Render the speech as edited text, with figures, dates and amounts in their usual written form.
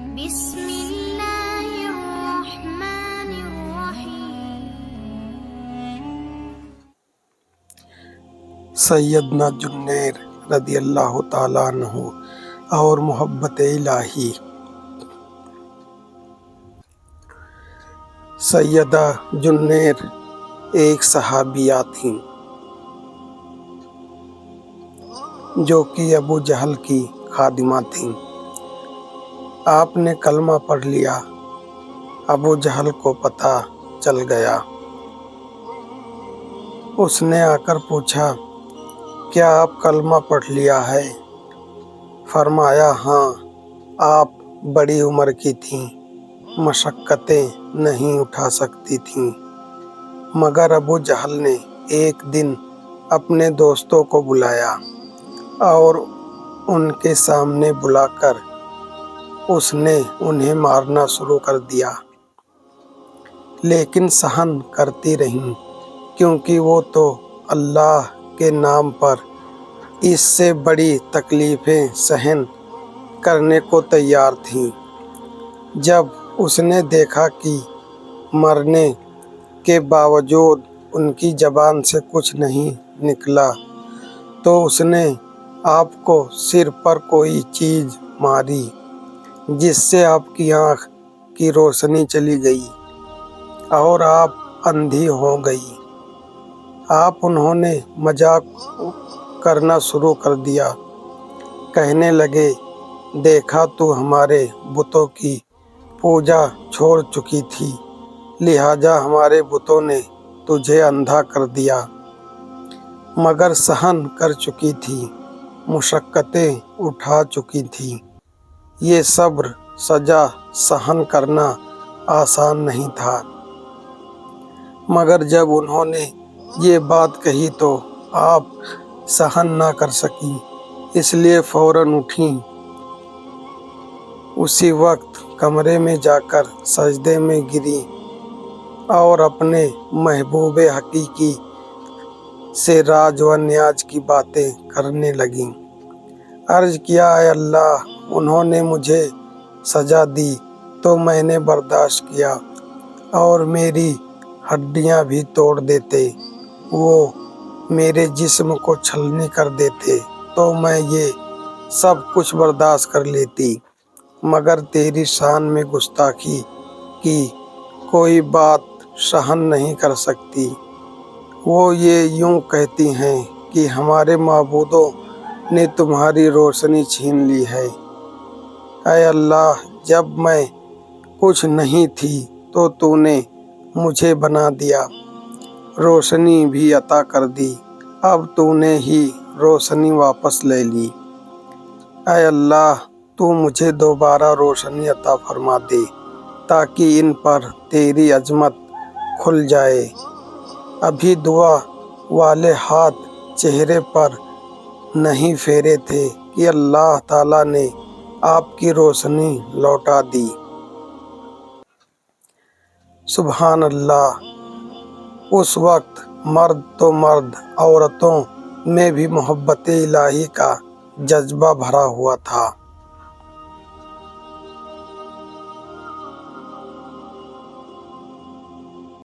بسم اللہ الرحمن الرحیم۔ سیدنا جنیر رضی اللہ تعالیٰ عنہ اور محبت الہی۔ سیدہ جنیر ایک صحابیہ تھیں جو کہ ابو جہل کی خادمہ تھیں۔ آپ نے کلمہ پڑھ لیا، ابو جہل کو پتہ چل گیا۔ اس نے آ کر پوچھا، کیا آپ کلمہ پڑھ لیا ہے؟ فرمایا، ہاں۔ آپ بڑی عمر کی تھیں، مشقتیں نہیں اٹھا سکتی تھیں، مگر ابو جہل نے ایک دن اپنے دوستوں کو بلایا اور ان کے سامنے بلا کر اس نے انہیں مارنا شروع کر دیا، لیکن سہن کرتی رہیں کیونکہ وہ تو اللہ کے نام پر اس سے بڑی تکلیفیں سہن کرنے کو تیار تھیں۔ جب اس نے دیکھا کہ مرنے کے باوجود ان کی زبان سے کچھ نہیں نکلا تو اس نے آپ کو سر پر کوئی چیز ماری، جس سے آپ کی آنکھ کی روشنی چلی گئی اور آپ اندھی ہو گئی۔ انہوں نے مذاق کرنا شروع کر دیا، کہنے لگے، دیکھا تو ہمارے بتوں کی پوجا چھوڑ چکی تھی، لہٰذا ہمارے بتوں نے تجھے اندھا کر دیا، مگر سہن کر چکی تھی، مشقتیں اٹھا چکی تھی۔ یہ صبر سزا سہن کرنا آسان نہیں تھا، مگر جب انہوں نے یہ بات کہی تو آپ سہن نہ کر سکیں، اس لیے فوراً اٹھیں۔ اسی وقت کمرے میں جا کر سجدے میں گریں اور اپنے محبوب حقیقی سے راز و نیاز کی باتیں کرنے لگیں۔ عرض کیا، اے اللہ، انہوں نے مجھے سزا دی تو میں نے برداشت کیا، اور میری ہڈیاں بھی توڑ دیتے، وہ میرے جسم کو چھلنی کر دیتے تو میں یہ سب کچھ برداشت کر لیتی، مگر تیری شان میں گستاخی کی کوئی بات سہن نہیں کر سکتی۔ وہ یہ یوں کہتی ہیں کہ ہمارے معبودوں نے تمہاری روشنی چھین لی ہے۔ اے اللہ، جب میں کچھ نہیں تھی تو نے مجھے بنا دیا، روشنی بھی عطا کر دی، اب تو نے ہی روشنی واپس لے لی۔ اے اللہ، تو مجھے دوبارہ روشنی عطا فرما دے تاکہ ان پر تیری عظمت کھل جائے۔ ابھی دعا والے ہاتھ چہرے پر نہیں پھیرے تھے کہ اللہ تعالیٰ نے آپ کی روشنی لوٹا دی۔ سبحان اللہ! اس وقت مرد تو مرد، عورتوں میں بھی محبت الہی کا جذبہ بھرا ہوا تھا۔